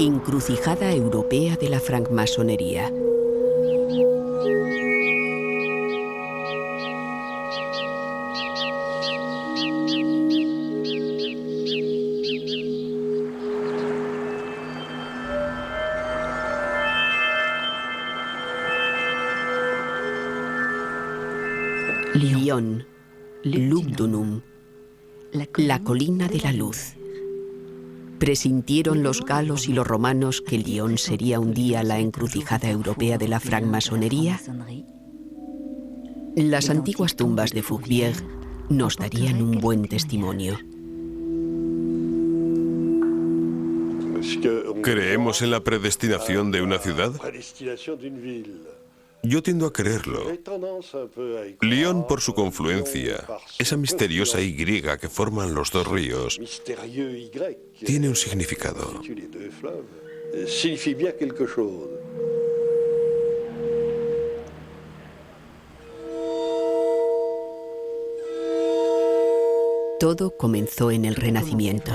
Encrucijada europea de la francmasonería. Lyon, Lugdunum, la colina de la luz. ¿Presintieron los galos y los romanos que Lyon sería un día la encrucijada europea de la francmasonería? Las antiguas tumbas de Fourvière nos darían un buen testimonio. ¿Creemos en la predestinación de una ciudad? Yo tiendo a creerlo. Lyon, por su confluencia, esa misteriosa Y que forman los dos ríos, tiene un significado. Todo comenzó en el Renacimiento.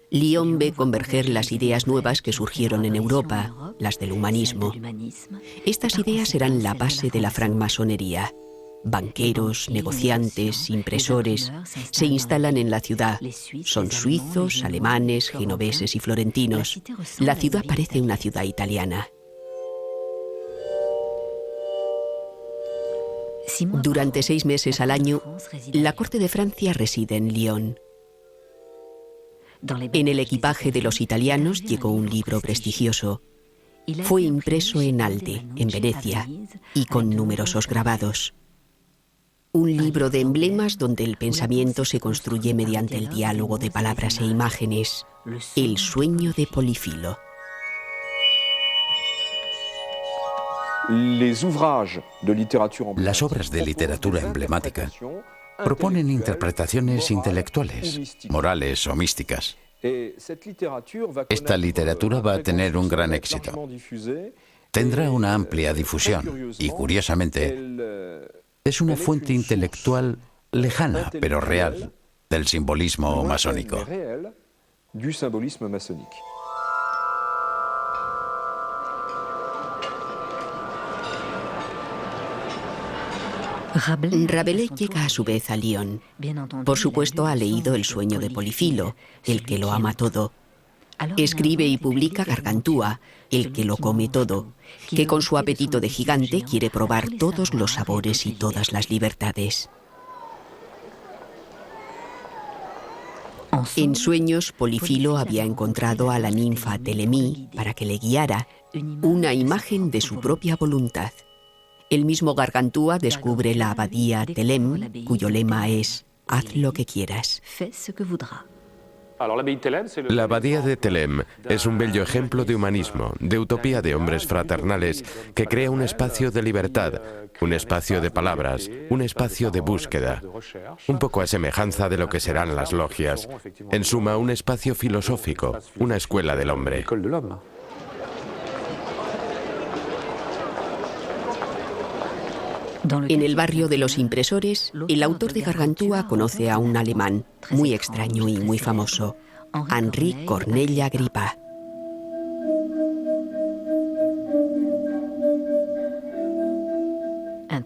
Lyon ve converger las ideas nuevas que surgieron en Europa, las del humanismo. Estas ideas serán la base de la francmasonería. Banqueros, negociantes, impresores se instalan en la ciudad. Son suizos, alemanes, genoveses y florentinos. La ciudad parece una ciudad italiana. Durante 6 meses al año, la corte de Francia reside en Lyon. En el equipaje de los italianos llegó un libro prestigioso. Fue impreso en Alde, en Venecia, y con numerosos grabados. Un libro de emblemas donde el pensamiento se construye mediante el diálogo de palabras e imágenes. El sueño de Polifilo. Las obras de literatura emblemática proponen interpretaciones intelectuales, morales o místicas. Esta literatura va a tener un gran éxito. Tendrá una amplia difusión y, curiosamente, es una fuente intelectual lejana, pero real, del simbolismo masónico. Rabelais llega a su vez a Lyon. Por supuesto, ha leído El sueño de Polifilo, el que lo ama todo. Escribe y publica Gargantúa, el que lo come todo, que con su apetito de gigante quiere probar todos los sabores y todas las libertades. En sueños, Polifilo había encontrado a la ninfa Telemí para que le guiara, una imagen de su propia voluntad. El mismo Gargantúa descubre la abadía Theleme, cuyo lema es «Haz lo que quieras». La abadía de Theleme es un bello ejemplo de humanismo, de utopía de hombres fraternales, que crea un espacio de libertad, un espacio de palabras, un espacio de búsqueda. Un poco a semejanza de lo que serán las logias. En suma, un espacio filosófico, una escuela del hombre. En el barrio de los impresores, el autor de Gargantúa conoce a un alemán muy extraño y muy famoso, Henri Corneille Agrippa.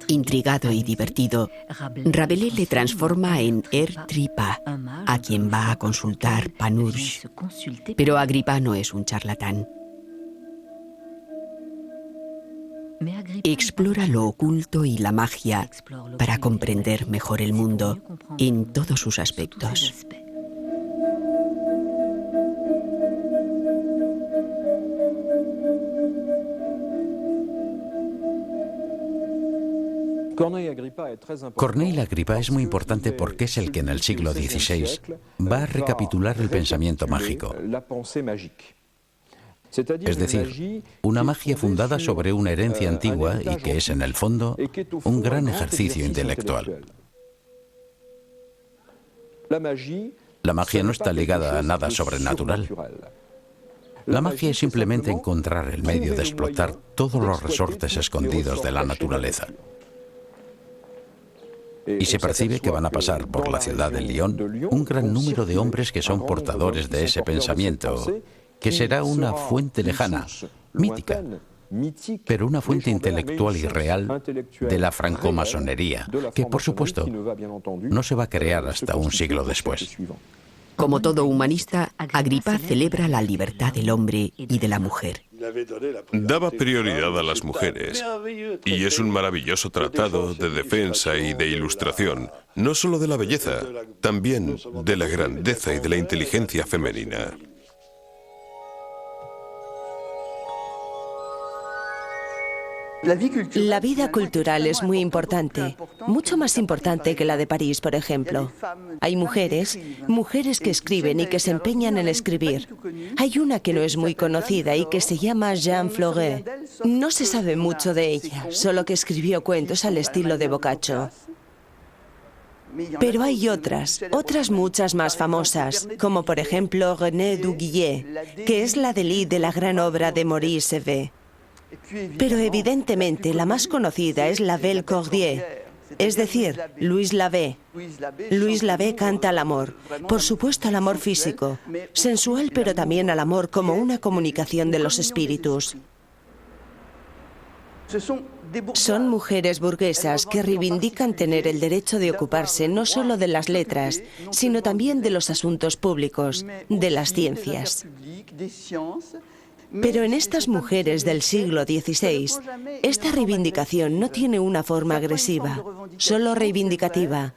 Intrigado y divertido, Rabelais le transforma en Trippa, a quien va a consultar Panurge. Pero Agrippa no es un charlatán. Explora lo oculto y la magia para comprender mejor el mundo en todos sus aspectos. Corneille Agrippa es muy importante porque es el que en el siglo XVI va a recapitular el pensamiento mágico. Es decir, una magia fundada sobre una herencia antigua y que es, en el fondo, un gran ejercicio intelectual. La magia no está ligada a nada sobrenatural. La magia es simplemente encontrar el medio de explotar todos los resortes escondidos de la naturaleza. Y se percibe que van a pasar por la ciudad de Lyon un gran número de hombres que son portadores de ese pensamiento que será una fuente lejana, mítica, pero una fuente intelectual y real de la francomasonería, que por supuesto no se va a crear hasta un siglo después. Como todo humanista, Agripa celebra la libertad del hombre y de la mujer. Daba prioridad a las mujeres, y es un maravilloso tratado de defensa y de ilustración, no solo de la belleza, también de la grandeza y de la inteligencia femenina. La vida cultural es muy importante, mucho más importante que la de París, por ejemplo. Hay mujeres que escriben y que se empeñan en escribir. Hay una que no es muy conocida y que se llama Jeanne Florey. No se sabe mucho de ella, solo que escribió cuentos al estilo de Boccaccio. Pero hay otras muchas más famosas, como por ejemplo Renée Duguillet, que es la lead de la gran obra de Maurice Hebert. Pero evidentemente la más conocida es la Belle Cordier, es decir, Louise Lavée. Louise Lavée canta al amor, por supuesto al amor físico, sensual, pero también al amor como una comunicación de los espíritus. Son mujeres burguesas que reivindican tener el derecho de ocuparse no solo de las letras, sino también de los asuntos públicos, de las ciencias. Pero en estas mujeres del siglo XVI, esta reivindicación no tiene una forma agresiva, solo reivindicativa.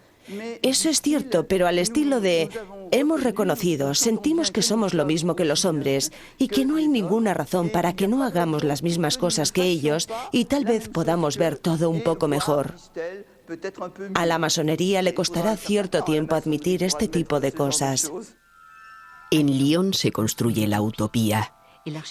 Eso es cierto, pero al estilo de hemos reconocido, sentimos que somos lo mismo que los hombres y que no hay ninguna razón para que no hagamos las mismas cosas que ellos y tal vez podamos ver todo un poco mejor. A la masonería le costará cierto tiempo admitir este tipo de cosas. En Lyon se construye la utopía.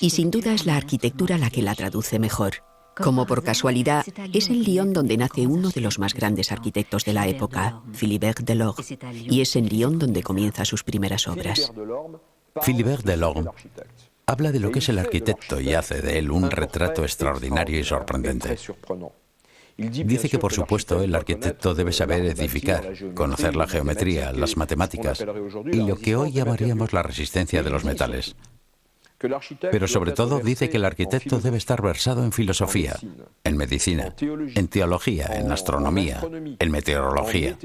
Y sin duda es la arquitectura la que la traduce mejor. Como por casualidad, es en Lyon donde nace uno de los más grandes arquitectos de la época, Philibert Delorme, y es en Lyon donde comienza sus primeras obras. Philibert Delorme habla de lo que es el arquitecto y hace de él un retrato extraordinario y sorprendente. Dice que, por supuesto, el arquitecto debe saber edificar, conocer la geometría, las matemáticas y lo que hoy llamaríamos la resistencia de los metales. Pero sobre todo dice que el arquitecto debe estar versado en filosofía, en medicina, en teología, en astronomía, en meteorología.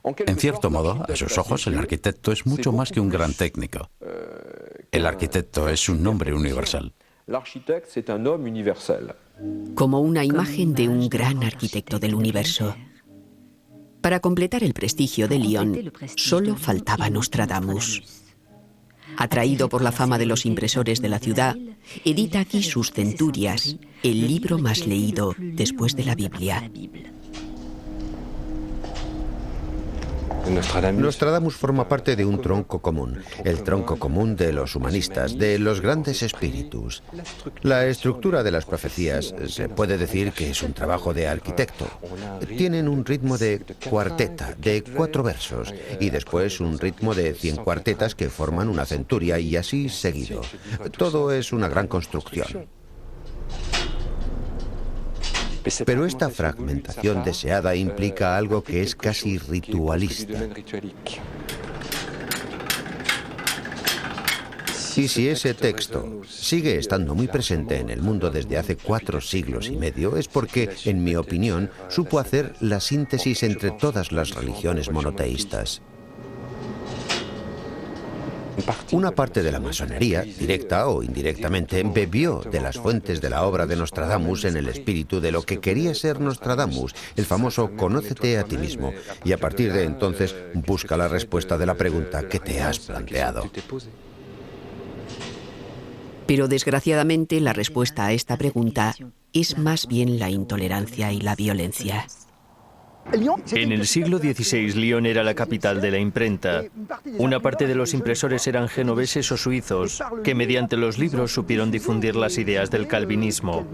En cierto modo, a sus ojos, el arquitecto es mucho más que un gran técnico. El arquitecto es un nombre universal. Como una imagen de un gran arquitecto del universo. Para completar el prestigio de Lyon, solo faltaba Nostradamus. Atraído por la fama de los impresores de la ciudad, edita aquí sus Centurias, el libro más leído después de la Biblia. Nostradamus forma parte de un tronco común, el tronco común de los humanistas, de los grandes espíritus. La estructura de las profecías se puede decir que es un trabajo de arquitecto. Tienen un ritmo de cuarteta, de 4 versos, y después un ritmo de 100 cuartetas que forman una centuria y así seguido. Todo es una gran construcción. Pero esta fragmentación deseada implica algo que es casi ritualista. Y si ese texto sigue estando muy presente en el mundo desde hace 4 siglos y medio, es porque, en mi opinión, supo hacer la síntesis entre todas las religiones monoteístas. Una parte de la masonería, directa o indirectamente, bebió de las fuentes de la obra de Nostradamus en el espíritu de lo que quería ser Nostradamus, el famoso «Conócete a ti mismo», y a partir de entonces busca la respuesta de la pregunta que te has planteado. Pero desgraciadamente la respuesta a esta pregunta es más bien la intolerancia y la violencia. En el siglo XVI, Lyon era la capital de la imprenta. Una parte de los impresores eran genoveses o suizos, que mediante los libros supieron difundir las ideas del calvinismo.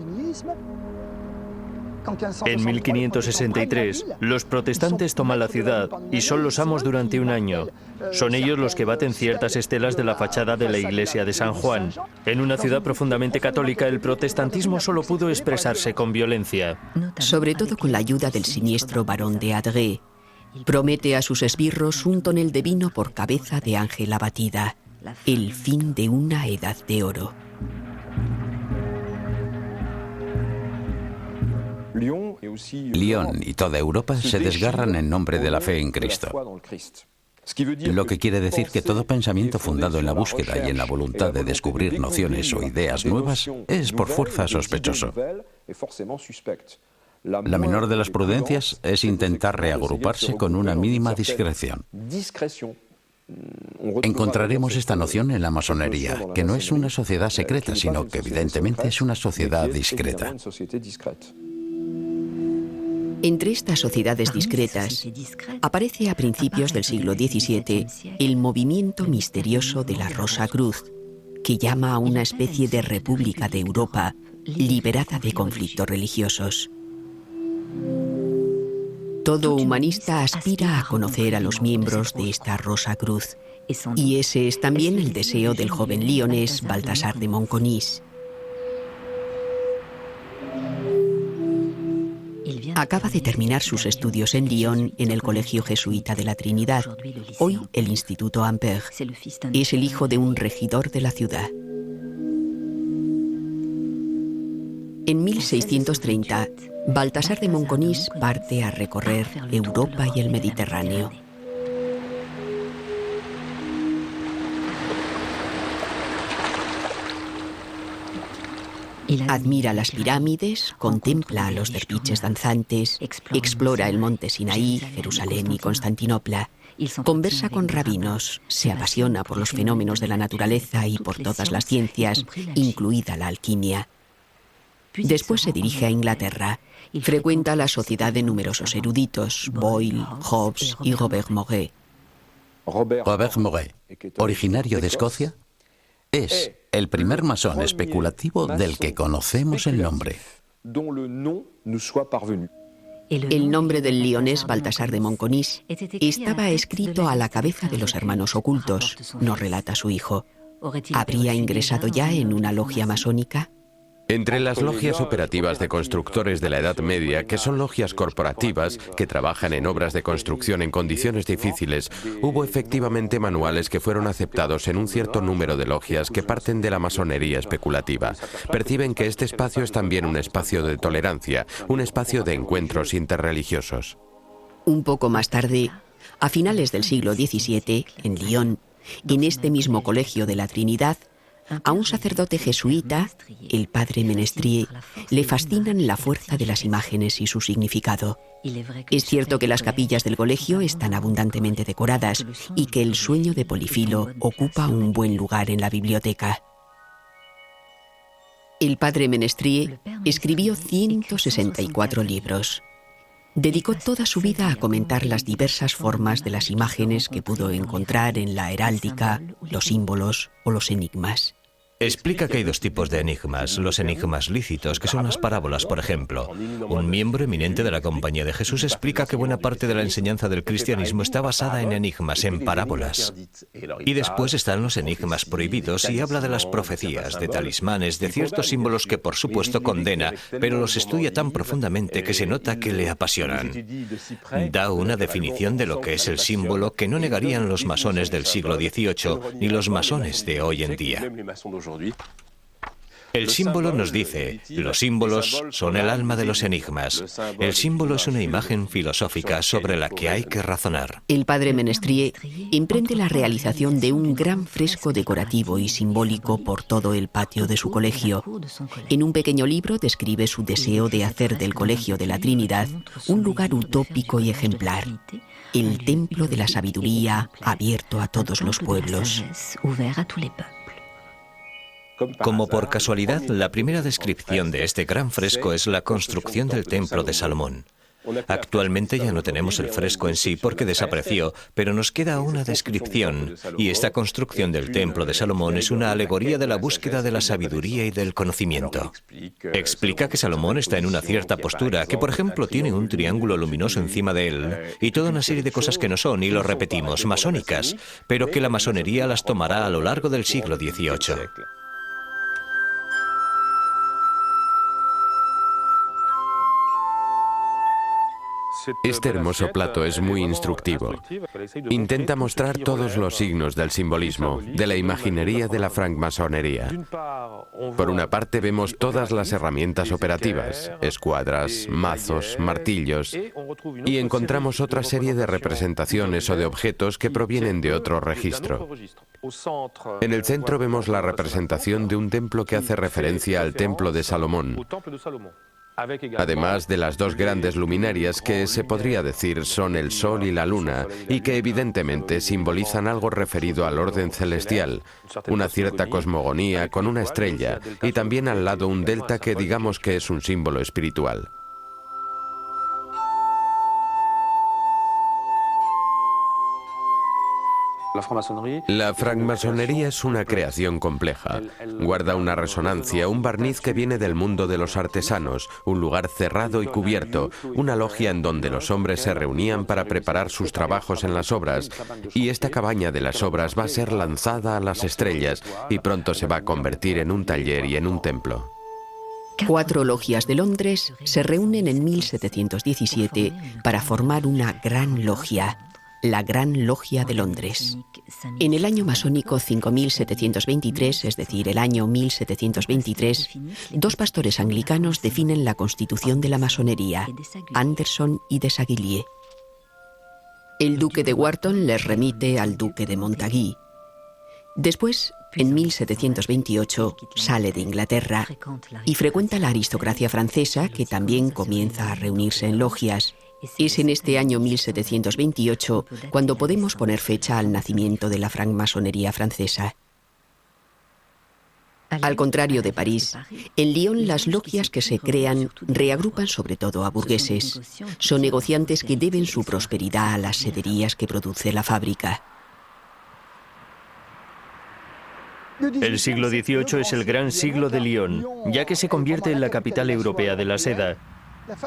En 1563, los protestantes toman la ciudad y son los amos durante un año. Son ellos los que baten ciertas estelas de la fachada de la iglesia de San Juan. En una ciudad profundamente católica, el protestantismo solo pudo expresarse con violencia. Sobre todo con la ayuda del siniestro barón de Adré. Promete a sus esbirros un tonel de vino por cabeza de ángel abatida. el fin de una edad de oro. Lyon y toda Europa se desgarran en nombre de la fe en Cristo. Lo que quiere decir que todo pensamiento fundado en la búsqueda y en la voluntad de descubrir nociones o ideas nuevas es por fuerza sospechoso. La menor de las prudencias es intentar reagruparse con una mínima discreción. Encontraremos esta noción en la masonería, que no es una sociedad secreta, sino que evidentemente es una sociedad discreta. Entre estas sociedades discretas aparece a principios del siglo XVII el movimiento misterioso de la Rosa Cruz, que llama a una especie de república de Europa liberada de conflictos religiosos. Todo humanista aspira a conocer a los miembros de esta Rosa Cruz, y ese es también el deseo del joven lionés Baltasar de Monconis. Acaba de terminar sus estudios en Lyon en el Colegio Jesuita de la Trinidad, hoy el Instituto Ampère. Es el hijo de un regidor de la ciudad. En 1630, Baltasar de Monconis parte a recorrer Europa y el Mediterráneo. Admira las pirámides, contempla a los derviches danzantes, explora el monte Sinaí, Jerusalén y Constantinopla, conversa con rabinos, se apasiona por los fenómenos de la naturaleza y por todas las ciencias, incluida la alquimia. Después se dirige a Inglaterra, frecuenta la sociedad de numerosos eruditos, Boyle, Hobbes y Robert Moret. Robert Moret, originario de Escocia, es el primer masón especulativo del que conocemos el nombre. El nombre del lionés Baltasar de Monconis estaba escrito a la cabeza de los hermanos ocultos, nos relata su hijo. ¿Habría ingresado ya en una logia masónica? Entre las logias operativas de constructores de la Edad Media, que son logias corporativas que trabajan en obras de construcción en condiciones difíciles, hubo efectivamente manuales que fueron aceptados en un cierto número de logias que parten de la masonería especulativa. Perciben que este espacio es también un espacio de tolerancia, un espacio de encuentros interreligiosos. Un poco más tarde, a finales del siglo XVII, en Lyon, en este mismo colegio de la Trinidad, a un sacerdote jesuita, el padre Menestrier, le fascinan la fuerza de las imágenes y su significado. Es cierto que las capillas del colegio están abundantemente decoradas y que el sueño de Polifilo ocupa un buen lugar en la biblioteca. El padre Menestrier escribió 164 libros. Dedicó toda su vida a comentar las diversas formas de las imágenes que pudo encontrar en la heráldica, los símbolos o los enigmas. Explica que hay dos tipos de enigmas, los enigmas lícitos, que son las parábolas, por ejemplo. Un miembro eminente de la Compañía de Jesús explica que buena parte de la enseñanza del cristianismo está basada en enigmas, en parábolas. Y después están los enigmas prohibidos y habla de las profecías, de talismanes, de ciertos símbolos que por supuesto condena, pero los estudia tan profundamente que se nota que le apasionan. Da una definición de lo que es el símbolo que no negarían los masones del siglo XVIII ni los masones de hoy en día. El símbolo nos dice, los símbolos son el alma de los enigmas. El símbolo es una imagen filosófica sobre la que hay que razonar. El padre Menestrier emprende la realización de un gran fresco decorativo y simbólico por todo el patio de su colegio. En un pequeño libro describe su deseo de hacer del Colegio de la Trinidad un lugar utópico y ejemplar, el templo de la sabiduría abierto a todos los pueblos. Como por casualidad, la primera descripción de este gran fresco es la construcción del Templo de Salomón. Actualmente ya no tenemos el fresco en sí porque desapareció, pero nos queda una descripción, y esta construcción del Templo de Salomón es una alegoría de la búsqueda de la sabiduría y del conocimiento. Explica que Salomón está en una cierta postura, que por ejemplo tiene un triángulo luminoso encima de él, y toda una serie de cosas que no son, y lo repetimos, masónicas, pero que la masonería las tomará a lo largo del siglo XVIII. Este hermoso plato es muy instructivo. Intenta mostrar todos los signos del simbolismo, de la imaginería de la francmasonería. Por una parte vemos todas las herramientas operativas, escuadras, mazos, martillos, y encontramos otra serie de representaciones o de objetos que provienen de otro registro. En el centro vemos la representación de un templo que hace referencia al templo de Salomón, además de las dos grandes luminarias que se podría decir son el Sol y la Luna y que evidentemente simbolizan algo referido al orden celestial, una cierta cosmogonía con una estrella y también al lado un delta que digamos que es un símbolo espiritual. La francmasonería es una creación compleja. Guarda una resonancia, un barniz que viene del mundo de los artesanos, un lugar cerrado y cubierto, una logia en donde los hombres se reunían para preparar sus trabajos en las obras, y esta cabaña de las obras va a ser lanzada a las estrellas y pronto se va a convertir en un taller y en un templo. 4 logias de Londres se reúnen en 1717 para formar una gran logia, la Gran Logia de Londres. En el año masónico 5723, es decir, el año 1723, 2 pastores anglicanos definen la constitución de la masonería, Anderson y Desaguiliers. El duque de Wharton les remite al duque de Montagu. Después, en 1728, sale de Inglaterra y frecuenta la aristocracia francesa, que también comienza a reunirse en logias. Es en este año 1728 cuando podemos poner fecha al nacimiento de la francmasonería francesa. Al contrario de París, en Lyon las logias que se crean reagrupan sobre todo a burgueses. Son negociantes que deben su prosperidad a las sederías que produce la fábrica. El siglo XVIII es el gran siglo de Lyon, ya que se convierte en la capital europea de la seda.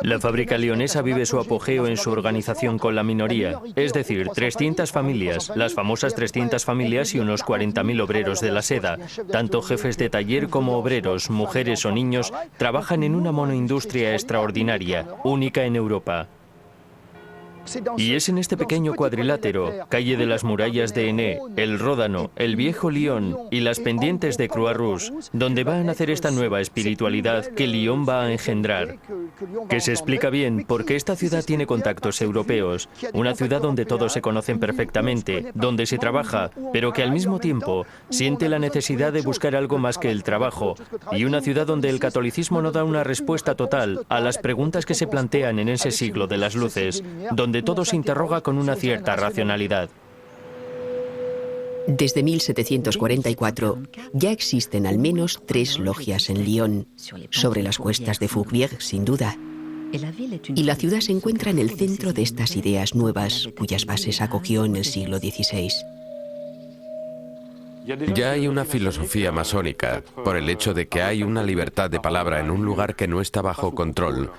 La fábrica leonesa vive su apogeo en su organización con la minoría, es decir, 300 familias, las famosas 300 familias y unos 40.000 obreros de la seda. Tanto jefes de taller como obreros, mujeres o niños, trabajan en una monoindustria extraordinaria, única en Europa. Y es en este pequeño cuadrilátero, calle de las murallas de Enné, el Ródano, el viejo Lyon y las pendientes de Croix-Rouge, donde va a nacer esta nueva espiritualidad que Lyon va a engendrar. Que se explica bien porque esta ciudad tiene contactos europeos, una ciudad donde todos se conocen perfectamente, donde se trabaja, pero que al mismo tiempo siente la necesidad de buscar algo más que el trabajo, y una ciudad donde el catolicismo no da una respuesta total a las preguntas que se plantean en ese siglo de las luces, donde todo se interroga con una cierta racionalidad. Desde 1744 ya existen al menos 3 logias en Lyon, sobre las cuestas de Fourvière, sin duda. Y la ciudad se encuentra en el centro de estas ideas nuevas, cuyas bases acogió en el siglo XVI. Ya hay una filosofía masónica, por el hecho de que hay una libertad de palabra en un lugar que no está bajo control,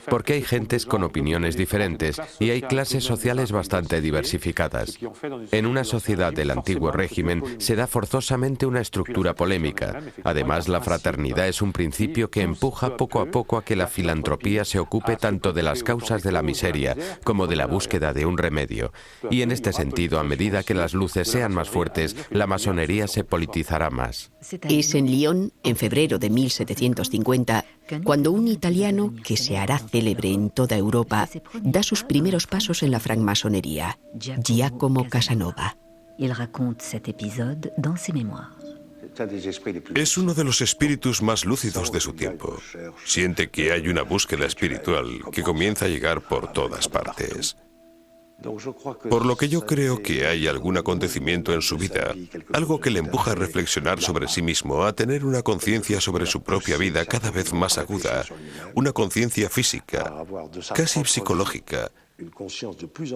porque hay gentes con opiniones diferentes y hay clases sociales bastante diversificadas. En una sociedad del antiguo régimen se da forzosamente una estructura polémica. Además, la fraternidad es un principio que empuja poco a poco a que la filantropía se ocupe tanto de las causas de la miseria como de la búsqueda de un remedio. Y en este sentido, a medida que las luces sean más fuertes, la masonería se politizará más. Es en Lyon, en febrero de 1750, cuando un italiano que se hará célebre en toda Europa da sus primeros pasos en la francmasonería, Giacomo Casanova. Es uno de los espíritus más lúcidos de su tiempo. Siente que hay una búsqueda espiritual que comienza a llegar por todas partes. Por lo que yo creo que hay algún acontecimiento en su vida, algo que le empuja a reflexionar sobre sí mismo, a tener una conciencia sobre su propia vida cada vez más aguda, una conciencia física, casi psicológica,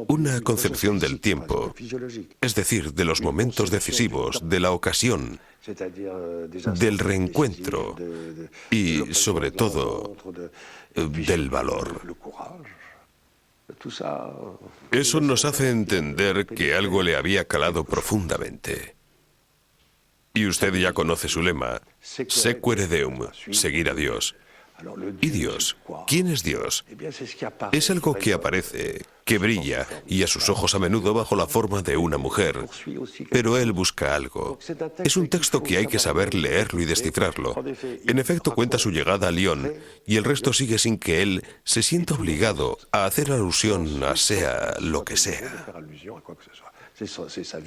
una concepción del tiempo, es decir, de los momentos decisivos, de la ocasión, del reencuentro y, sobre todo, del valor. Eso nos hace entender que algo le había calado profundamente. Y usted ya conoce su lema, Sequere Deum, seguir a Dios. ¿Y Dios? ¿Quién es Dios? Es algo que aparece, que brilla, y a sus ojos a menudo bajo la forma de una mujer. Pero él busca algo. Es un texto que hay que saber leerlo y descifrarlo. En efecto, cuenta su llegada a Lyon, y el resto sigue sin que él se sienta obligado a hacer alusión a sea lo que sea.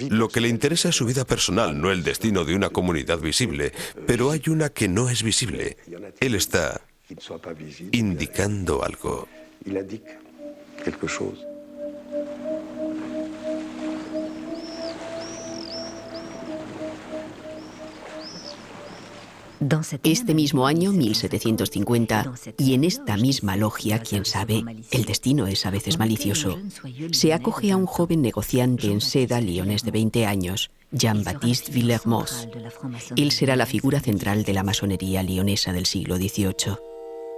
Lo que le interesa es su vida personal, no el destino de una comunidad visible, pero hay una que no es visible. Él está indicando algo. Este mismo año, 1750, y en esta misma logia, quién sabe, el destino es a veces malicioso, se acoge a un joven negociante en seda lionés de 20 años, Jean-Baptiste Villermoz. Él será la figura central de la masonería lionesa del siglo XVIII.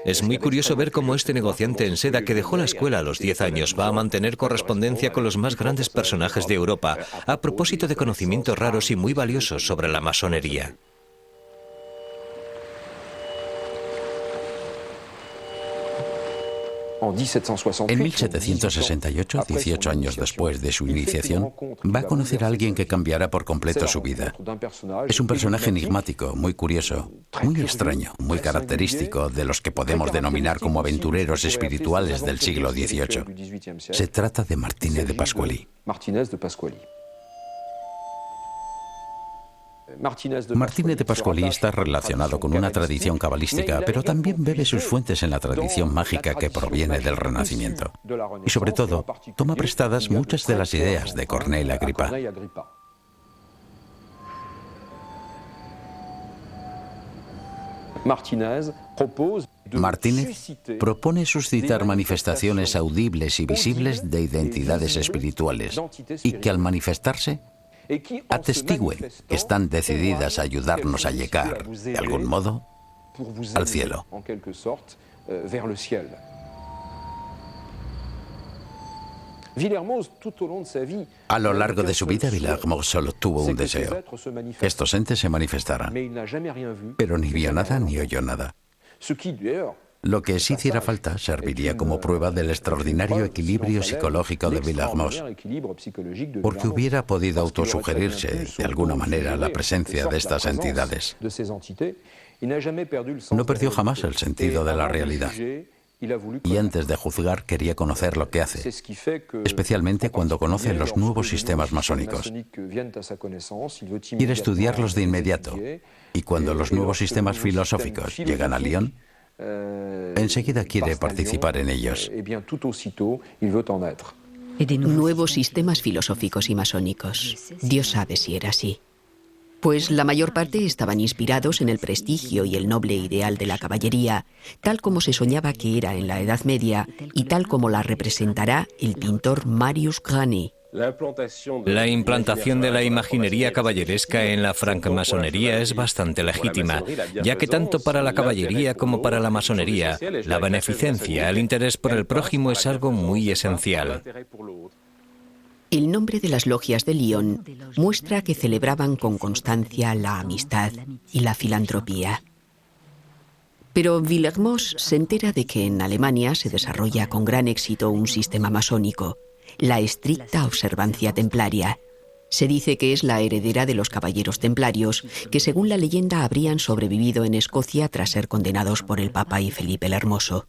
Es muy curioso ver cómo este negociante en seda que dejó la escuela a los 10 años va a mantener correspondencia con los más grandes personajes de Europa a propósito de conocimientos raros y muy valiosos sobre la masonería. En 1768, 18 años después de su iniciación, va a conocer a alguien que cambiará por completo su vida. Es un personaje enigmático, muy curioso, muy extraño, muy característico de los que podemos denominar como aventureros espirituales del siglo XVIII. Se trata de Martínez de Pasqually. Martínez de Pasqually está relacionado con una tradición cabalística, pero también bebe sus fuentes en la tradición mágica que proviene del Renacimiento. Y sobre todo, toma prestadas muchas de las ideas de Corneille Agrippa. Martínez propone suscitar manifestaciones audibles y visibles de identidades espirituales y que al manifestarse atestigüen que están decididas a ayudarnos a llegar, de algún modo, al cielo. A lo largo de su vida, Villermoz solo tuvo un deseo: que estos entes se manifestaran. Pero ni vio nada ni oyó nada. Lo que sí hiciera falta serviría como prueba del extraordinario equilibrio psicológico de Villermoz, porque hubiera podido autosugerirse de alguna manera la presencia de estas entidades. No perdió jamás el sentido de la realidad, y antes de juzgar quería conocer lo que hace, especialmente cuando conoce los nuevos sistemas masónicos. Quiere estudiarlos de inmediato, y cuando los nuevos sistemas filosóficos llegan a Lyon, enseguida quiere participar en ellos. Nuevos sistemas filosóficos y masónicos. Dios sabe si era así. Pues la mayor parte estaban inspirados en el prestigio y el noble ideal de la caballería, tal como se soñaba que era en la Edad Media y tal como la representará el pintor Marius Grany. La implantación de la imaginería caballeresca en la francmasonería es bastante legítima, ya que tanto para la caballería como para la masonería, la beneficencia, el interés por el prójimo es algo muy esencial. El nombre de las logias de Lyon muestra que celebraban con constancia la amistad y la filantropía. Pero Villermoz se entera de que en Alemania se desarrolla con gran éxito un sistema masónico, la estricta observancia templaria. Se dice que es la heredera de los caballeros templarios, que según la leyenda habrían sobrevivido en Escocia tras ser condenados por el Papa y Felipe el Hermoso.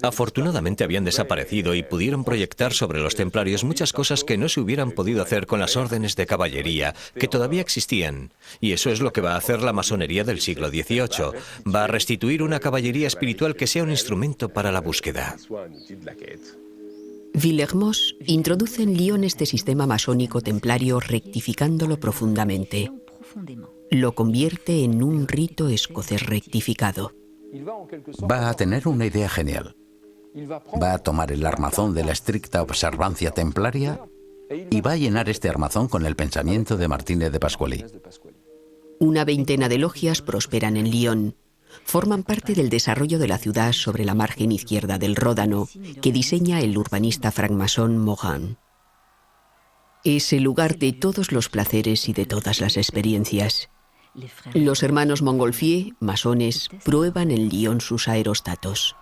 Afortunadamente habían desaparecido y pudieron proyectar sobre los templarios muchas cosas que no se hubieran podido hacer con las órdenes de caballería, que todavía existían. Y eso es lo que va a hacer la masonería del siglo XVIII. Va a restituir una caballería espiritual que sea un instrumento para la búsqueda. Villermoz introduce en Lyon este sistema masónico templario rectificándolo profundamente. Lo convierte en un rito escocés rectificado. Va a tener una idea genial. Va a tomar el armazón de la estricta observancia templaria y va a llenar este armazón con el pensamiento de Martínez de Pasqually. Una veintena de logias prosperan en Lyon. Forman parte del desarrollo de la ciudad sobre la margen izquierda del Ródano, que diseña el urbanista francmasón Morin. Es el lugar de todos los placeres y de todas las experiencias. Los hermanos Montgolfier, masones, prueban en Lyon sus aerostatos.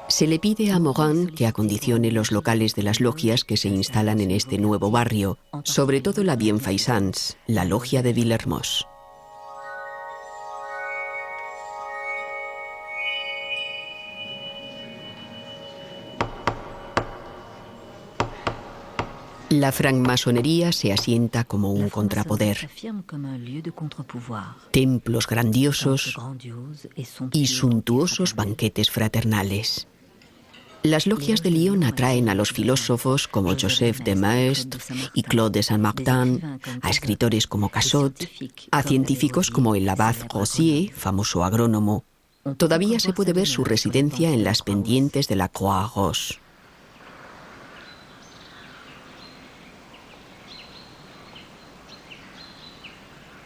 Se le pide a Morin que acondicione los locales de las logias que se instalan en este nuevo barrio, sobre todo la Bienfaisance, la logia de Villermoz. La francmasonería se asienta como un contrapoder. Templos grandiosos y suntuosos banquetes fraternales. Las logias de Lyon atraen a los filósofos como Joseph de Maistre y Claude de Saint-Martin, a escritores como Cassot, a científicos como el abad Rosier, famoso agrónomo. Todavía se puede ver su residencia en las pendientes de la Croix-Rousse.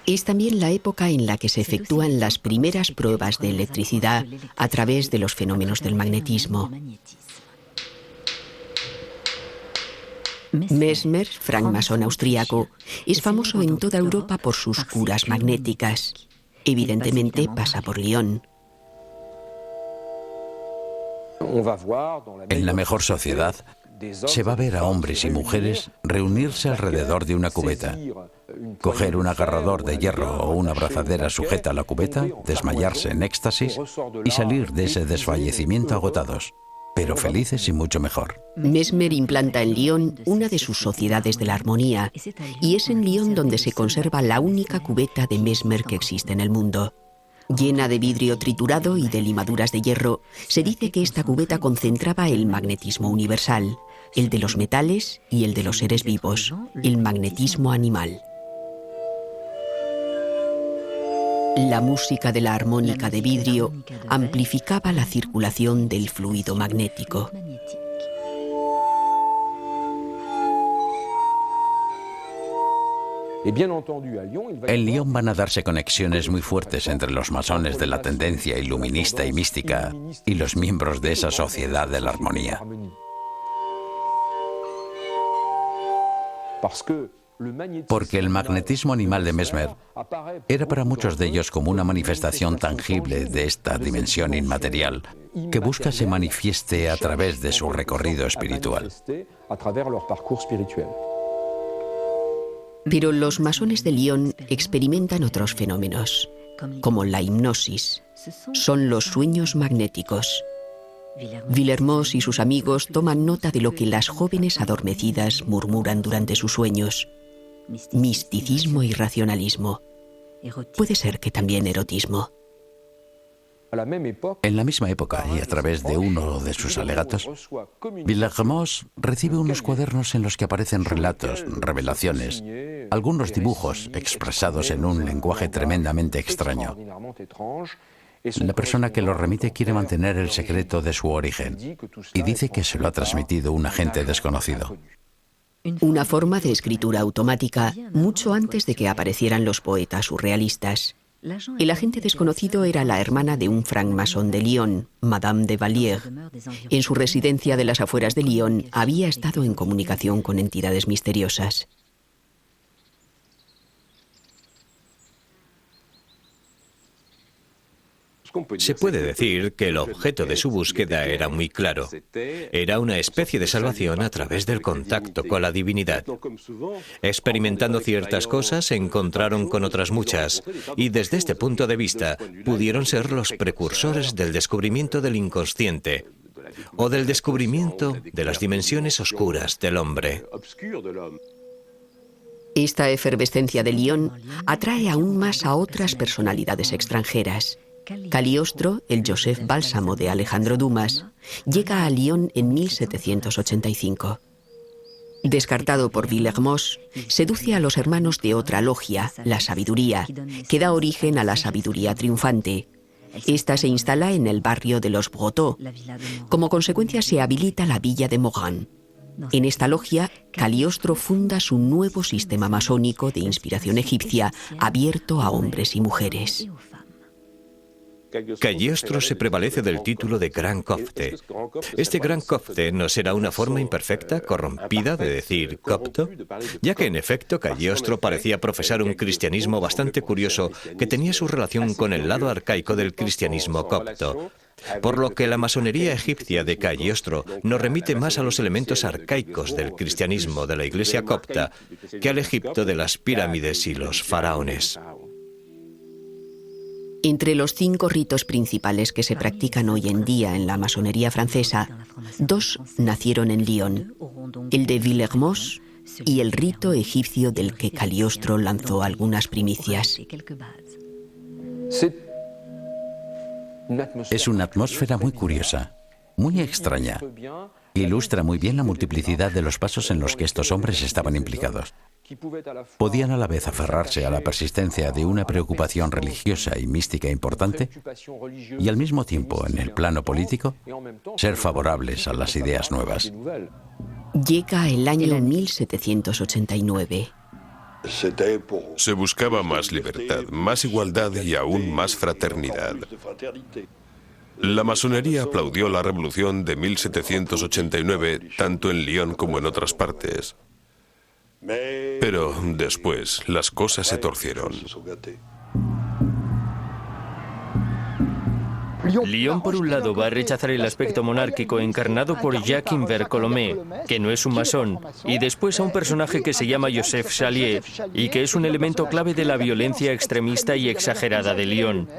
Es también la época en la que se efectúan las primeras pruebas de electricidad a través de los fenómenos del magnetismo. Mesmer, francmasón austríaco, es famoso en toda Europa por sus curas magnéticas. Evidentemente pasa por Lyon. En la mejor sociedad se va a ver a hombres y mujeres reunirse alrededor de una cubeta, coger un agarrador de hierro o una abrazadera sujeta a la cubeta, desmayarse en éxtasis y salir de ese desfallecimiento agotados, pero felices y mucho mejor. Mesmer implanta en Lyon una de sus sociedades de la armonía, y es en Lyon donde se conserva la única cubeta de Mesmer que existe en el mundo. Llena de vidrio triturado y de limaduras de hierro, se dice que esta cubeta concentraba el magnetismo universal, el de los metales y el de los seres vivos, el magnetismo animal. La música de la armónica de vidrio amplificaba la circulación del fluido magnético. En Lyon van a darse conexiones muy fuertes entre los masones de la tendencia iluminista y mística y los miembros de esa sociedad de la armonía. Porque el magnetismo animal de Mesmer era para muchos de ellos como una manifestación tangible de esta dimensión inmaterial que busca se manifieste a través de su recorrido espiritual. Pero los masones de Lyon experimentan otros fenómenos, como la hipnosis. Son los sueños magnéticos. Villermoz y sus amigos toman nota de lo que las jóvenes adormecidas murmuran durante sus sueños. Misticismo y racionalismo. Puede ser que también erotismo. En la misma época, y a través de uno de sus alegatos, Villermoz recibe unos cuadernos en los que aparecen relatos, revelaciones, algunos dibujos expresados en un lenguaje tremendamente extraño. La persona que lo remite quiere mantener el secreto de su origen y dice que se lo ha transmitido un agente desconocido. Una forma de escritura automática mucho antes de que aparecieran los poetas surrealistas. El agente desconocido era la hermana de un francmasón de Lyon, Madame de Vallière. En su residencia de las afueras de Lyon había estado en comunicación con entidades misteriosas. Se puede decir que el objeto de su búsqueda era muy claro. Era una especie de salvación a través del contacto con la divinidad. Experimentando ciertas cosas, se encontraron con otras muchas, y desde este punto de vista pudieron ser los precursores del descubrimiento del inconsciente o del descubrimiento de las dimensiones oscuras del hombre. Esta efervescencia de Lyon atrae aún más a otras personalidades extranjeras. Cagliostro, el Joseph Bálsamo de Alejandro Dumas, llega a Lyon en 1785. Descartado por Villermoz, seduce a los hermanos de otra logia, la Sabiduría, que da origen a la Sabiduría Triunfante. Esta se instala en el barrio de los Brotteaux. Como consecuencia se habilita la villa de Morin. En esta logia, Cagliostro funda su nuevo sistema masónico de inspiración egipcia, abierto a hombres y mujeres. Cagliostro se prevalece del título de Gran Copte. Este Gran Copte no será una forma imperfecta, corrompida de decir copto, ya que en efecto Cagliostro parecía profesar un cristianismo bastante curioso que tenía su relación con el lado arcaico del cristianismo copto. Por lo que la masonería egipcia de Cagliostro nos remite más a los elementos arcaicos del cristianismo de la iglesia copta que al Egipto de las pirámides y los faraones. Entre los 5 ritos principales que se practican hoy en día en la masonería francesa, 2 nacieron en Lyon, el de Villermoz y el rito egipcio del que Cagliostro lanzó algunas primicias. Es una atmósfera muy curiosa, muy extraña. Ilustra muy bien la multiplicidad de los pasos en los que estos hombres estaban implicados. Podían a la vez aferrarse a la persistencia de una preocupación religiosa y mística importante y al mismo tiempo, en el plano político, ser favorables a las ideas nuevas. Llega el año 1789. Se buscaba más libertad, más igualdad y aún más fraternidad. La masonería aplaudió la revolución de 1789 tanto en Lyon como en otras partes. Pero después las cosas se torcieron. Lyon, por un lado, va a rechazar el aspecto monárquico encarnado por Jacques Vercolomé, que no es un masón, y después a un personaje que se llama Joseph Chalier, y que es un elemento clave de la violencia extremista y exagerada de Lyon.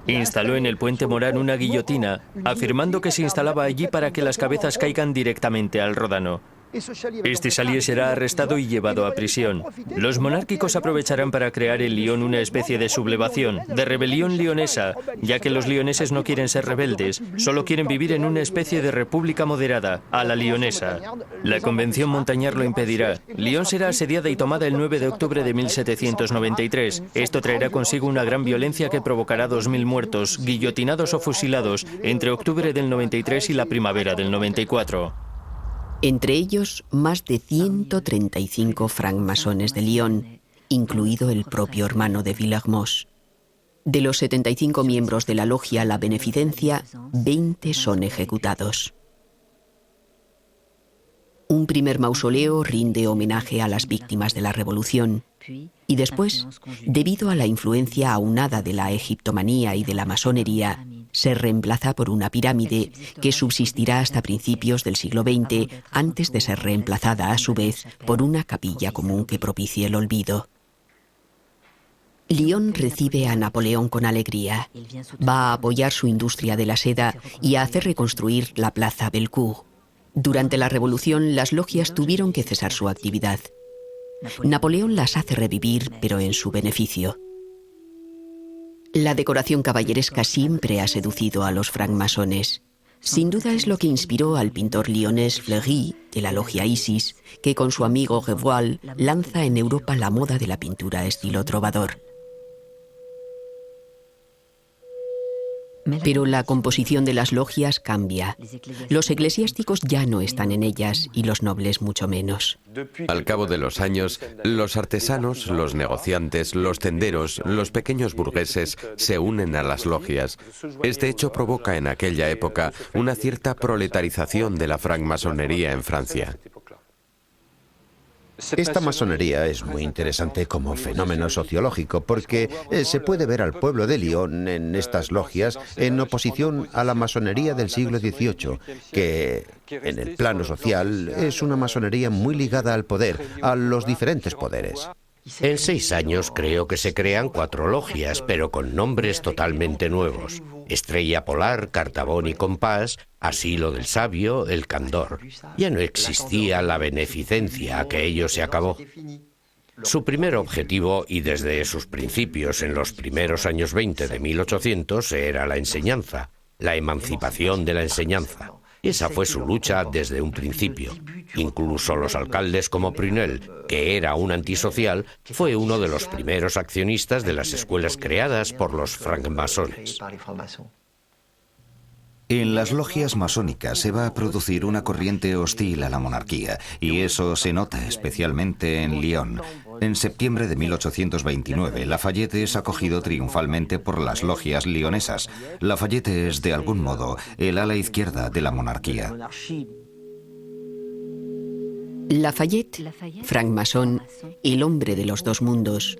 Instaló en el puente Morán una guillotina, afirmando que se instalaba allí para que las cabezas caigan directamente al Ródano. Este Chalier será arrestado y llevado a prisión. Los monárquicos aprovecharán para crear en Lyon una especie de sublevación, de rebelión lionesa, ya que los lioneses no quieren ser rebeldes, solo quieren vivir en una especie de república moderada, a la lionesa. La Convención Montañar lo impedirá. Lyon será asediada y tomada el 9 de octubre de 1793. Esto traerá consigo una gran violencia que provocará 2000 muertos, guillotinados o fusilados, entre octubre del 93 y la primavera del 94. Entre ellos, más de 135 francmasones de Lyon, incluido el propio hermano de Villermoz. De los 75 miembros de la logia La Beneficencia, 20 son ejecutados. Un primer mausoleo rinde homenaje a las víctimas de la Revolución. Y después, debido a la influencia aunada de la egiptomanía y de la masonería, se reemplaza por una pirámide que subsistirá hasta principios del siglo XX, antes de ser reemplazada a su vez por una capilla común que propicie el olvido. Lyon recibe a Napoleón con alegría. Va a apoyar su industria de la seda y a hacer reconstruir la plaza Bellecour. Durante la Revolución, las logias tuvieron que cesar su actividad. Napoleón las hace revivir, pero en su beneficio. La decoración caballeresca siempre ha seducido a los francmasones. Sin duda es lo que inspiró al pintor lyonés Fleury, de la logia Isis, que con su amigo Revoil lanza en Europa la moda de la pintura estilo trovador. Pero la composición de las logias cambia. Los eclesiásticos ya no están en ellas y los nobles mucho menos. Al cabo de los años, los artesanos, los negociantes, los tenderos, los pequeños burgueses se unen a las logias. Este hecho provoca en aquella época una cierta proletarización de la francmasonería en Francia. Esta masonería es muy interesante como fenómeno sociológico porque se puede ver al pueblo de Lyon en estas logias en oposición a la masonería del siglo XVIII, que en el plano social es una masonería muy ligada al poder, a los diferentes poderes. En 6 años creo que se crean 4 logias, pero con nombres totalmente nuevos. Estrella Polar, Cartabón y Compás, Asilo del Sabio, El Candor. Ya no existía la beneficencia, aquello se acabó. Su primer objetivo, y desde sus principios en los primeros años 20 de 1800, era la enseñanza, la emancipación de la enseñanza. Esa fue su lucha desde un principio. Incluso los alcaldes como Prunel, que era un antisocial, fue uno de los primeros accionistas de las escuelas creadas por los francmasones. En las logias masónicas se va a producir una corriente hostil a la monarquía, y eso se nota especialmente en Lyon. En septiembre de 1829, Lafayette es acogido triunfalmente por las logias lionesas. Lafayette es, de algún modo, el ala izquierda de la monarquía. Lafayette, francmasón, el hombre de los dos mundos,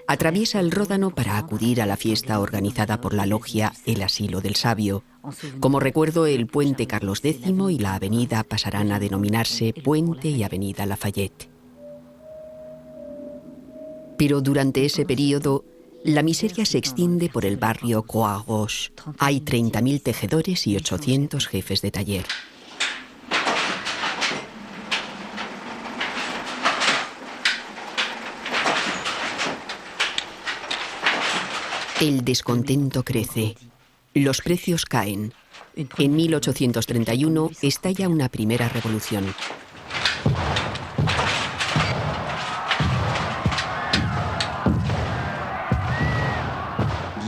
atraviesa el Ródano para acudir a la fiesta organizada por la logia El Asilo del Sabio. Como recuerdo, el puente Carlos X y la avenida pasarán a denominarse Puente y Avenida Lafayette. Pero durante ese periodo, la miseria se extiende por el barrio Croix-Rouge. Hay 30.000 tejedores y 800 jefes de taller. El descontento crece. Los precios caen. En 1831 estalla una primera revolución.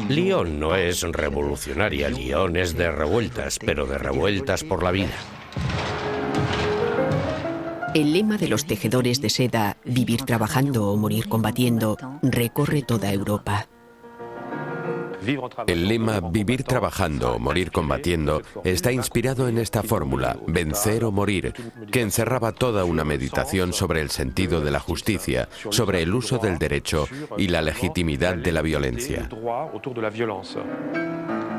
Lyon no es revolucionaria, Lyon es de revueltas, pero de revueltas por la vida. El lema de los tejedores de seda, vivir trabajando o morir combatiendo, recorre toda Europa. El lema vivir trabajando o morir combatiendo está inspirado en esta fórmula, vencer o morir, que encerraba toda una meditación sobre el sentido de la justicia, sobre el uso del derecho y la legitimidad de la violencia.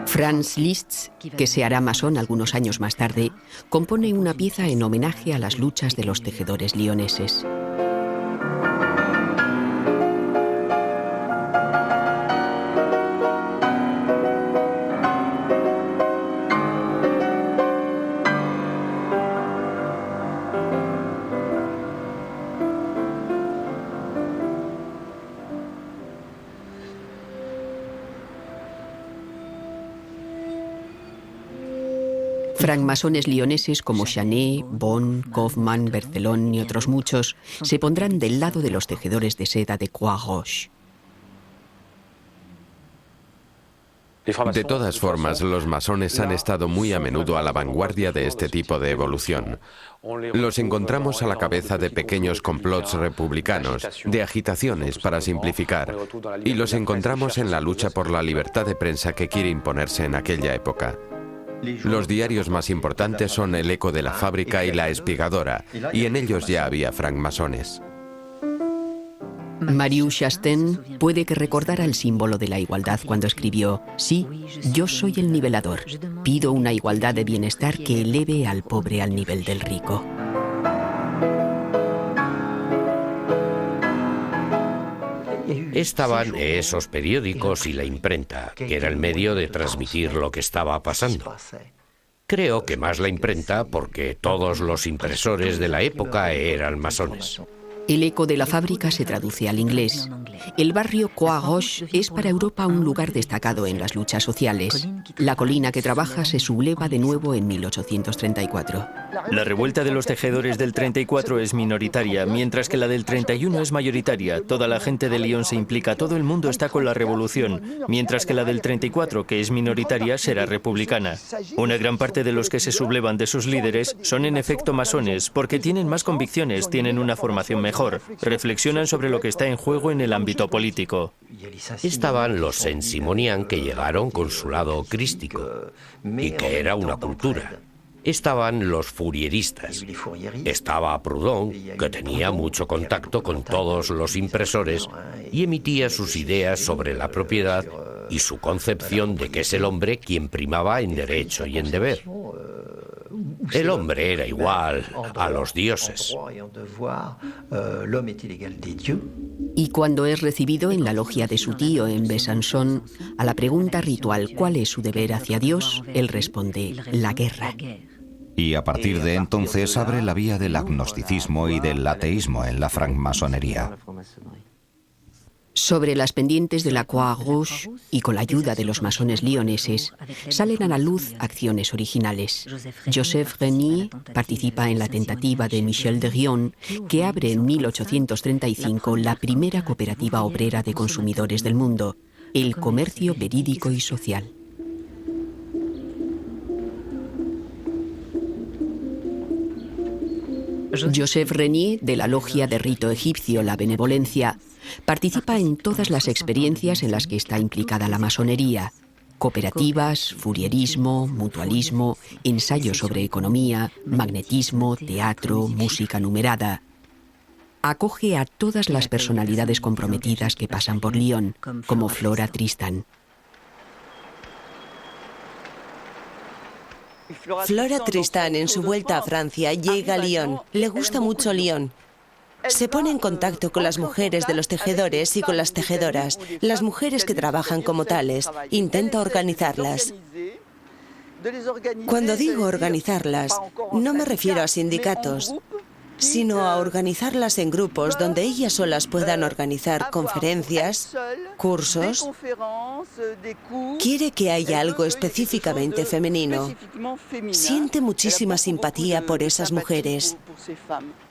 Franz Liszt, que se hará masón algunos años más tarde, compone una pieza en homenaje a las luchas de los tejedores lioneses. Francmasones lioneses como Chanet, Bon, Kaufmann, Berthelon y otros muchos se pondrán del lado de los tejedores de seda de Croix-Rouge. De todas formas, los masones han estado muy a menudo a la vanguardia de este tipo de evolución. Los encontramos a la cabeza de pequeños complots republicanos, de agitaciones para simplificar, y los encontramos en la lucha por la libertad de prensa que quiere imponerse en aquella época. Los diarios más importantes son El Eco de la Fábrica y La Espigadora, y en ellos ya había francmasones. Marius Chastain puede que recordara el símbolo de la igualdad cuando escribió: «Sí, yo soy el nivelador. Pido una igualdad de bienestar que eleve al pobre al nivel del rico». Estaban esos periódicos y la imprenta, que era el medio de transmitir lo que estaba pasando. Creo que más la imprenta porque todos los impresores de la época eran masones. El Eco de la Fábrica se traduce al inglés. El barrio Croix-Rouge es para Europa un lugar destacado en las luchas sociales. La colina que trabaja se subleva de nuevo en 1834. La revuelta de los tejedores del 34 es minoritaria, mientras que la del 31 es mayoritaria. Toda la gente de Lyon se implica, todo el mundo está con la revolución, mientras que la del 34, que es minoritaria, será republicana. Una gran parte de los que se sublevan de sus líderes son en efecto masones, porque tienen más convicciones, tienen una formación mejor, reflexionan sobre lo que está en juego en el ámbito político. Estaban los Saint-Simonian, que llegaron con su lado crístico, y que era una cultura. Estaban los Fourieristas. Estaba Proudhon, que tenía mucho contacto con todos los impresores y emitía sus ideas sobre la propiedad y su concepción de que es el hombre quien primaba en derecho y en deber. El hombre era igual a los dioses. Y cuando es recibido en la logia de su tío en Besançon, a la pregunta ritual ¿cuál es su deber hacia Dios?, él responde: la guerra. Y a partir de entonces abre la vía del agnosticismo y del ateísmo en la francmasonería. Sobre las pendientes de la Croix-Rouge, y con la ayuda de los masones lioneses, salen a la luz acciones originales. Joseph Remy participa en la tentativa de Michel de Rion, que abre en 1835 la primera cooperativa obrera de consumidores del mundo, el Comercio Verídico y Social. Joseph Renier, de la logia de rito egipcio La Benevolencia, participa en todas las experiencias en las que está implicada la masonería: cooperativas, fourierismo, mutualismo, ensayos sobre economía, magnetismo, teatro, música numerada. Acoge a todas las personalidades comprometidas que pasan por Lyon, como Flora Tristan. Flora Tristan, en su vuelta a Francia, llega a Lyon. Le gusta mucho Lyon. Se pone en contacto con las mujeres de los tejedores y con las tejedoras, las mujeres que trabajan como tales. Intenta organizarlas. Cuando digo organizarlas, no me refiero a sindicatos, sino a organizarlas en grupos donde ellas solas puedan organizar conferencias, cursos. Quiere que haya algo específicamente femenino. Siente muchísima simpatía por esas mujeres.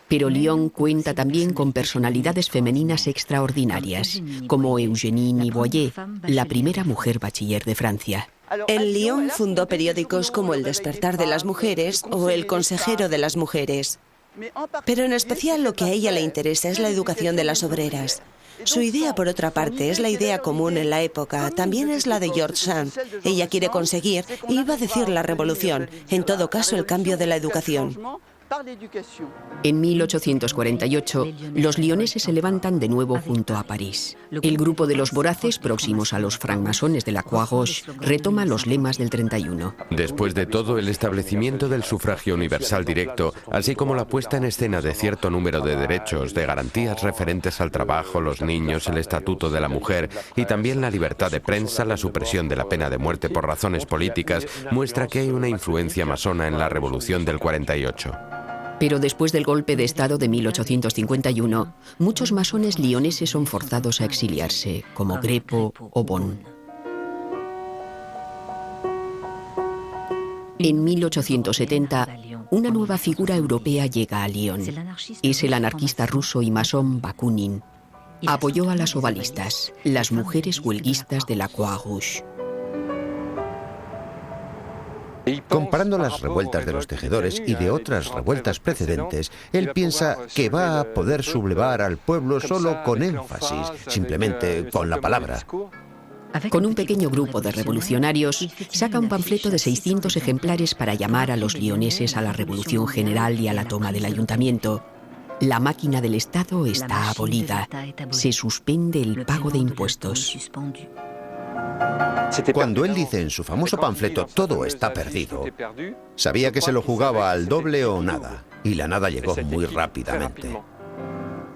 Pero Lyon cuenta también con personalidades femeninas extraordinarias, como Eugénie Niboyer, la primera mujer bachiller de Francia. En Lyon fundó periódicos como El Despertar de las Mujeres o El Consejero de las Mujeres. Pero en especial lo que a ella le interesa es la educación de las obreras. Su idea, por otra parte, es la idea común en la época. También es la de George Sand. Ella quiere conseguir, iba a decir la revolución, en todo caso el cambio de la educación. En 1848, los lioneses se levantan de nuevo junto a París. El grupo de los voraces, próximos a los francmasones de la Croix-Rouge, retoma los lemas del 31. Después de todo, el establecimiento del sufragio universal directo, así como la puesta en escena de cierto número de derechos, de garantías referentes al trabajo, los niños, el estatuto de la mujer y también la libertad de prensa, la supresión de la pena de muerte por razones políticas, muestra que hay una influencia masona en la Revolución del 48. Pero después del golpe de Estado de 1851, muchos masones lioneses son forzados a exiliarse, como Grepo o Bon. En 1870, una nueva figura europea llega a Lyon. Es el anarquista ruso y masón Bakunin. Apoyó a las ovalistas, las mujeres huelguistas de la Croix-Rouge. Comparando las revueltas de los tejedores y de otras revueltas precedentes, él piensa que va a poder sublevar al pueblo solo con énfasis, simplemente con la palabra. Con un pequeño grupo de revolucionarios, saca un panfleto de 600 ejemplares para llamar a los lioneses a la revolución general y a la toma del ayuntamiento. La máquina del Estado está abolida. Se suspende el pago de impuestos. Cuando él dice en su famoso panfleto "todo está perdido", sabía que se lo jugaba al doble o nada, y la nada llegó muy rápidamente.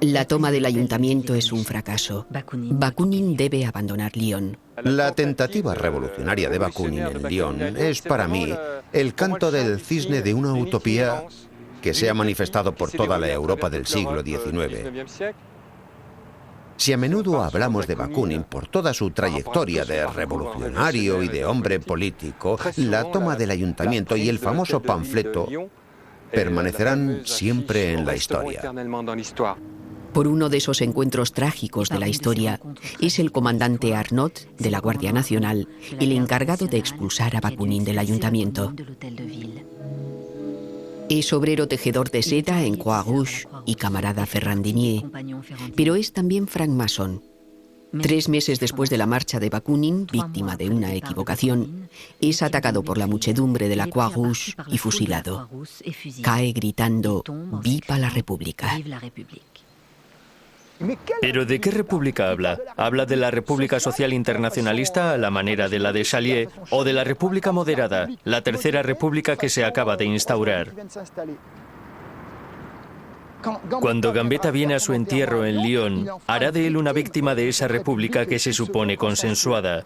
La toma del ayuntamiento es un fracaso. Bakunin debe abandonar Lyon. La tentativa revolucionaria de Bakunin en Lyon es para mí el canto del cisne de una utopía que se ha manifestado por toda la Europa del siglo XIX. Si a menudo hablamos de Bakunin por toda su trayectoria de revolucionario y de hombre político, la toma del ayuntamiento y el famoso panfleto permanecerán siempre en la historia. Por uno de esos encuentros trágicos de la historia, es el comandante Arnaud, de la Guardia Nacional, el encargado de expulsar a Bakunin del ayuntamiento. Es obrero tejedor de seda en Croix-Rouge y camarada Ferrandinier, pero es también francmasón. 3 meses después de la marcha de Bakunin, víctima de una equivocación, es atacado por la muchedumbre de la Croix-Rouge y fusilado. Cae gritando «Viva la República». ¿Pero de qué república habla? ¿Habla de la República Social Internacionalista a la manera de la de Chalier o de la República Moderada, la tercera república que se acaba de instaurar? Cuando Gambetta viene a su entierro en Lyon, hará de él una víctima de esa república que se supone consensuada.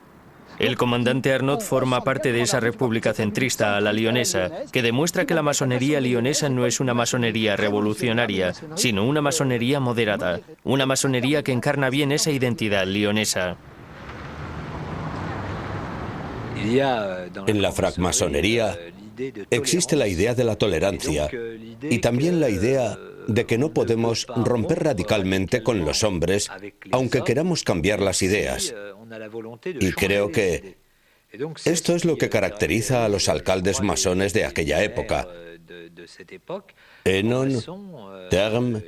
El comandante Arnaud forma parte de esa república centrista a la lionesa, que demuestra que la masonería lionesa no es una masonería revolucionaria, sino una masonería moderada, una masonería que encarna bien esa identidad lionesa. En la francmasonería existe la idea de la tolerancia y también la idea de que no podemos romper radicalmente con los hombres, aunque queramos cambiar las ideas. Y creo que esto es lo que caracteriza a los alcaldes masones de aquella época. Hénon, Terme,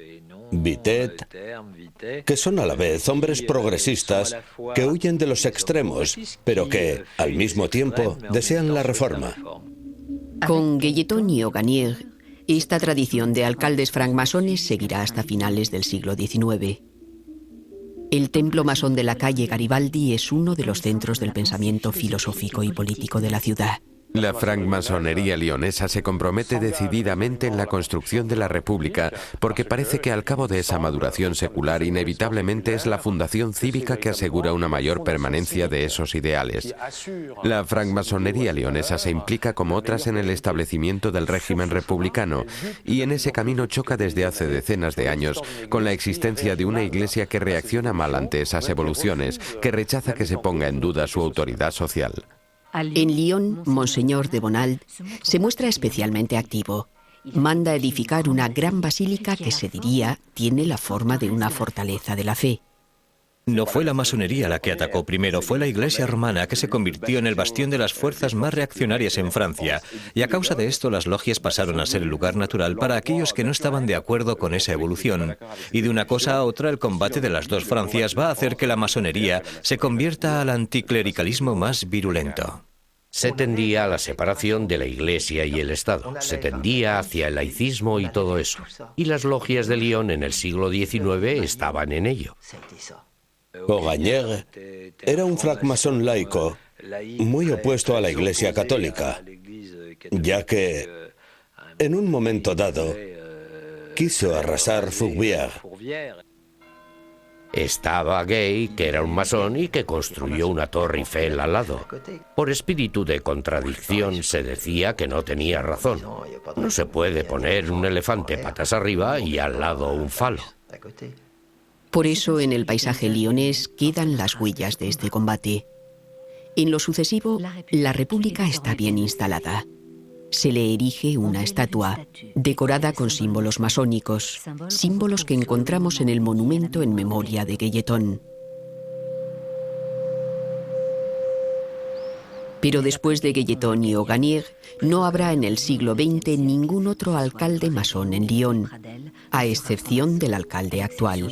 Vitet, que son a la vez hombres progresistas que huyen de los extremos, pero que, al mismo tiempo, desean la reforma. Con Guelleton y Auganier, esta tradición de alcaldes francmasones seguirá hasta finales del siglo XIX. El templo masón de la calle Garibaldi es uno de los centros del pensamiento filosófico y político de la ciudad. La francmasonería leonesa se compromete decididamente en la construcción de la República, porque parece que al cabo de esa maduración secular inevitablemente es la fundación cívica que asegura una mayor permanencia de esos ideales. La francmasonería leonesa se implica como otras en el establecimiento del régimen republicano, y en ese camino choca desde hace decenas de años con la existencia de una iglesia que reacciona mal ante esas evoluciones, que rechaza que se ponga en duda su autoridad social. En Lyon, Monseñor de Bonald se muestra especialmente activo. Manda edificar una gran basílica que se diría tiene la forma de una fortaleza de la fe. No fue la masonería la que atacó primero, fue la Iglesia romana, que se convirtió en el bastión de las fuerzas más reaccionarias en Francia, y a causa de esto las logias pasaron a ser el lugar natural para aquellos que no estaban de acuerdo con esa evolución. Y de una cosa a otra, el combate de las dos Francias va a hacer que la masonería se convierta al anticlericalismo más virulento. Se tendía a la separación de la Iglesia y el Estado, se tendía hacia el laicismo y todo eso. Y las logias de Lyon en el siglo XIX estaban en ello. Auganier era un francmasón laico, muy opuesto a la Iglesia católica, ya que, en un momento dado, quiso arrasar Fourvière. Estaba Gay, que era un masón y que construyó una torre Eiffel al lado. Por espíritu de contradicción se decía que no tenía razón. No se puede poner un elefante patas arriba y al lado un falo. Por eso en el paisaje lionés quedan las huellas de este combate. En lo sucesivo, la República está bien instalada. Se le erige una estatua, decorada con símbolos masónicos, símbolos que encontramos en el monumento en memoria de Guelleton. Pero después de Guelleton y Auganier, no habrá en el siglo XX ningún otro alcalde masón en Lyon, a excepción del alcalde actual.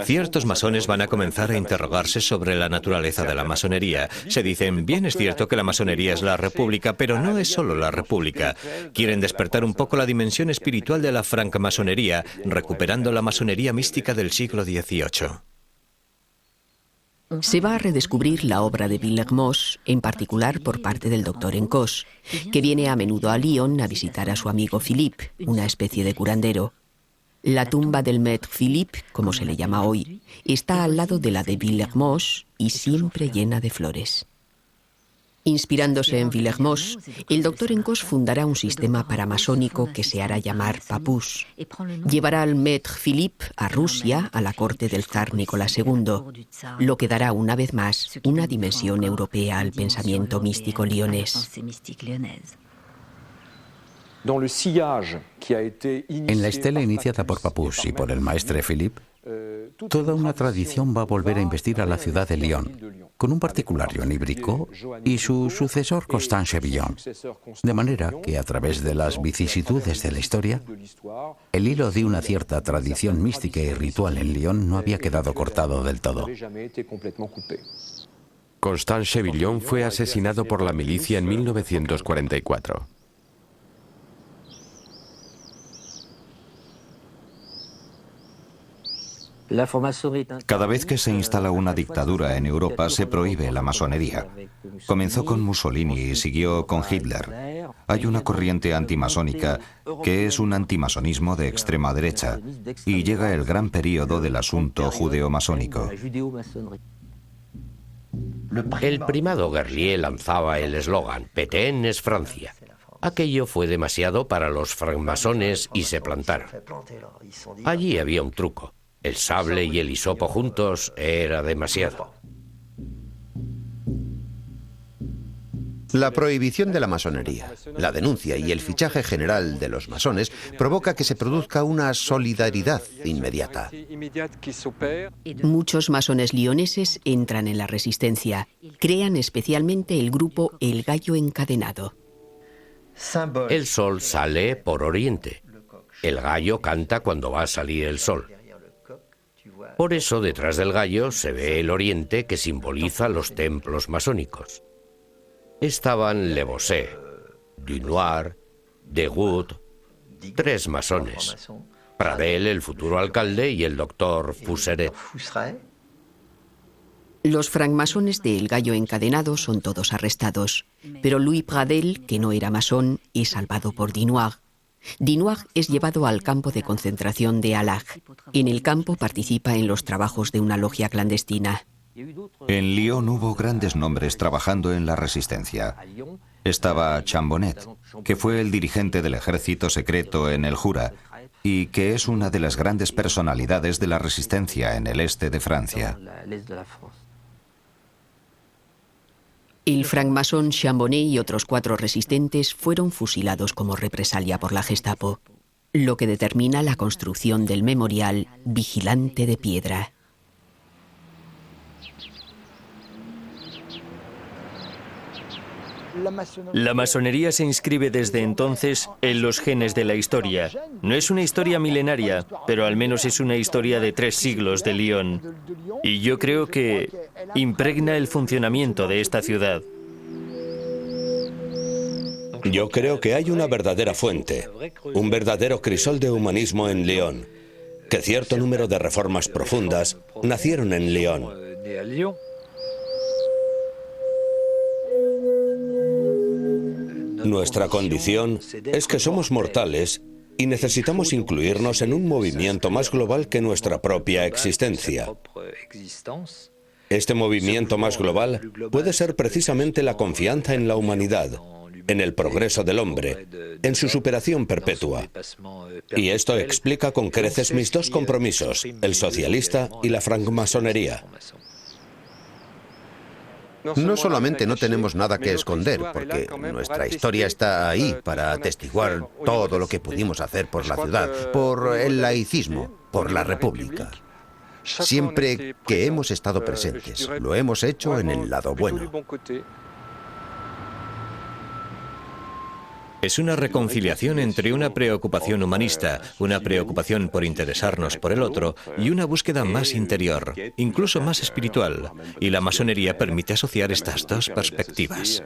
Ciertos masones van a comenzar a interrogarse sobre la naturaleza de la masonería. Se dicen, bien es cierto que la masonería es la república, pero no es solo la república. Quieren despertar un poco la dimensión espiritual de la francmasonería, recuperando la masonería mística del siglo XVIII. Se va a redescubrir la obra de Villermoz, en particular por parte del doctor Encausse, que viene a menudo a Lyon a visitar a su amigo Philippe, una especie de curandero. La tumba del Maître Philippe, como se le llama hoy, está al lado de la de Villermoz y siempre llena de flores. Inspirándose en Villermoz, el doctor Encausse fundará un sistema paramasónico que se hará llamar Papus. Llevará al Maître Philippe a Rusia, a la corte del zar Nicolás II, lo que dará una vez más una dimensión europea al pensamiento místico lionés. En la estela iniciada por Papus y por el maestre Philippe, toda una tradición va a volver a investir a la ciudad de Lyon, con un particular Joan Ibrico y su sucesor Constant Chevillon, de manera que a través de las vicisitudes de la historia, el hilo de una cierta tradición mística y ritual en Lyon no había quedado cortado del todo. Constant Chevillon fue asesinado por la milicia en 1944. Cada vez que se instala una dictadura en Europa se prohíbe la masonería. Comenzó con Mussolini y siguió con Hitler. Hay una corriente antimasónica que es un antimasonismo de extrema derecha y llega el gran período del asunto judeo-masónico. El primado Guerlier lanzaba el eslogan «Pétain es Francia». Aquello fue demasiado para los francmasones y se plantaron. Allí había un truco. El sable y el hisopo juntos era demasiado. La prohibición de la masonería, la denuncia y el fichaje general de los masones provoca que se produzca una solidaridad inmediata. Muchos masones lioneses entran en la resistencia. Crean especialmente el grupo El Gallo Encadenado. El sol sale por oriente. El gallo canta cuando va a salir el sol. Por eso, detrás del gallo se ve el oriente que simboliza los templos masónicos. Estaban Le Bosset, Dunoir, Degout, 3 masones. Pradel, el futuro alcalde, y el doctor Fousseret. Los francmasones de El Gallo Encadenado son todos arrestados, pero Louis Pradel, que no era masón, es salvado por Dunoir. Dunoir es llevado al campo de concentración de Alag. En el campo participa en los trabajos de una logia clandestina. En Lyon hubo grandes nombres trabajando en la resistencia. Estaba Chambonet, que fue el dirigente del ejército secreto en el Jura y que es una de las grandes personalidades de la resistencia en el este de Francia. El francmasón Chambonet y otros 4 resistentes fueron fusilados como represalia por la Gestapo, lo que determina la construcción del memorial Vigilante de Piedra. La masonería se inscribe desde entonces en los genes de la historia. No es una historia milenaria, pero al menos es una historia de 3 siglos de Lyon. Y yo creo que impregna el funcionamiento de esta ciudad. Yo creo que hay una verdadera fuente, un verdadero crisol de humanismo en Lyon, que cierto número de reformas profundas nacieron en Lyon. Nuestra condición es que somos mortales y necesitamos incluirnos en un movimiento más global que nuestra propia existencia. Este movimiento más global puede ser precisamente la confianza en la humanidad, en el progreso del hombre, en su superación perpetua. Y esto explica con creces mis 2 compromisos, el socialista y la francmasonería. No solamente no tenemos nada que esconder, porque nuestra historia está ahí para atestiguar todo lo que pudimos hacer por la ciudad, por el laicismo, por la república. Siempre que hemos estado presentes, lo hemos hecho en el lado bueno. Es una reconciliación entre una preocupación humanista, una preocupación por interesarnos por el otro y una búsqueda más interior, incluso más espiritual. Y la masonería permite asociar estas 2 perspectivas.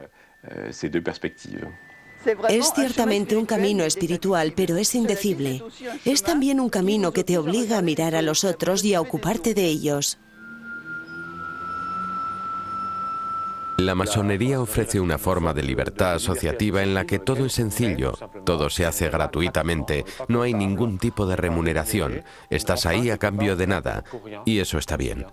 Es ciertamente un camino espiritual, pero es indecible. Es también un camino que te obliga a mirar a los otros y a ocuparte de ellos. La masonería ofrece una forma de libertad asociativa en la que todo es sencillo, todo se hace gratuitamente, no hay ningún tipo de remuneración, estás ahí a cambio de nada, y eso está bien.